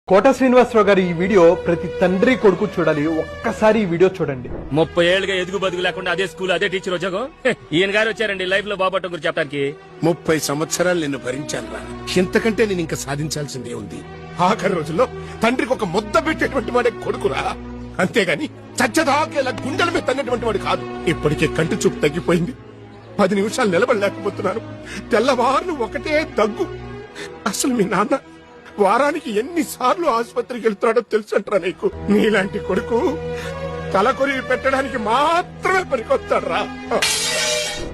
కోట శ్రీనివాసరావు గారి ఈ వీడియో ప్రతి తండ్రి కొడుకు చూడాలి. ఒక్కసారి ఈ వీడియో చూడండి. 30 ఏళ్ళుగా ఎదుగు బదుగు లేకుండా అదే స్కూల్ అదే టీచర్ ఉద్యోగం. ఈయన గారు వచ్చారండి లైఫ్ లో బాబాటం గురించి చెప్పడానికి. 30 సంవత్సరాలు నిన్ను భరించాను రా. ఇంతకంటే నేను ఇంకా సాధించాల్సిందే ఉంది. ఆఖరి రోజుల్లో తండ్రికి ఒక ముద్ద పెట్టేటువంటి వాడే కొడుకురా. అంతేగాని చచ్చదాకేలా గుండెల మీద తన్నటువంటి వాడు కాదు. ఇప్పటికే కంటి చూపు తగ్గిపోయింది. 10 నిమిషాలు నిలబడలేకపోతున్నాను. తెల్లవారులు ఒకటే దగ్గు. అసలు మీ నాన్న వారానికి ఎన్నిసార్లు ఆసుపత్రికి వెళ్తున్నాడో తెలుసంటారా నీకు? నీలాంటి కొడుకు తలకొరివి పెట్టడానికి మాత్రమే పనికొస్తాడు రా.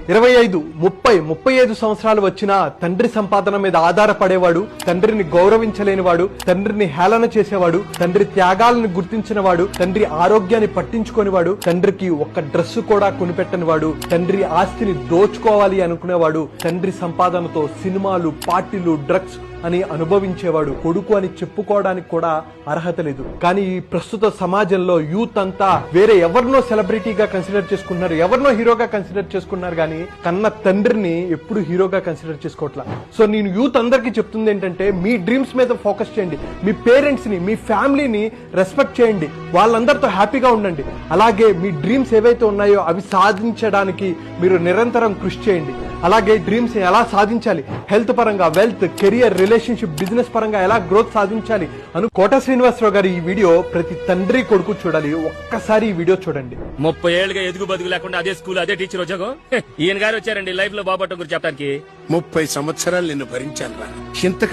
25, 30, 35 సంవత్సరాలు వచ్చినా తండ్రి సంపాదన మీద ఆధారపడేవాడు, తండ్రిని గౌరవించలేనివాడు, తండ్రిని హేళన చేసేవాడు, తండ్రి త్యాగాలను గుర్తించినవాడు, తండ్రి ఆరోగ్యాన్ని పట్టించుకునేవాడు, తండ్రికి ఒక్క డ్రెస్ కూడా కొనిపెట్టని వాడు, తండ్రి ఆస్తిని దోచుకోవాలి అనుకునేవాడు, తండ్రి సంపాదనతో సినిమాలు, పార్టీలు, డ్రగ్స్ అని అనుభవించేవాడు, కొడుకు అని చెప్పుకోవడానికి కూడా అర్హత లేదు. కానీ ఈ ప్రస్తుత సమాజంలో యూత్ అంతా వేరే ఎవరినో సెలబ్రిటీగా కన్సిడర్ చేసుకుంటున్నారు, ఎవరినో హీరోగా కన్సిడర్ చేసుకున్నారు, కానీ కన్న తండ్రిని ఎప్పుడు హీరోగా కన్సిడర్ చేసుకోవట్లా. సో నేను యూత్ అందరికీ చెప్తుంది ఏంటంటే, మీ డ్రీమ్స్ మీద ఫోకస్ చేయండి, మీ పేరెంట్స్ ని, మీ ఫ్యామిలీని రెస్పెక్ట్ చేయండి, వాళ్ళందరితో హ్యాపీగా ఉండండి. అలాగే మీ డ్రీమ్స్ ఏవైతే ఉన్నాయో అవి సాధించడానికి మీరు నిరంతరం కృషి చేయండి. అలాగే డ్రీమ్స్ ఎలా సాధించాలి, హెల్త్ పరంగా, వెల్త్, కెరియర్, రిలేషన్షిప్, బిజినెస్ పరంగా ఎలా గ్రోత్ సాధించాలి అను కోట శ్రీనివాసరావు గారి ఈ వీడియో ప్రతి తండ్రి కొడుకు చూడాలి. ఒక్కసారి ఈ వీడియో చూడండి. 30 ఏళ్ళుగా ఎదుగు బదుగు లేకుండా అదే స్కూల్ అదే టీచర్ ఉద్యోగం. ఈయన గారు వచ్చారండి లైఫ్ లో బాబాటం గురించి చెప్పడానికి. 30 సంవత్సరాలు నిన్ను భరించాను రా. ఇంతకంటే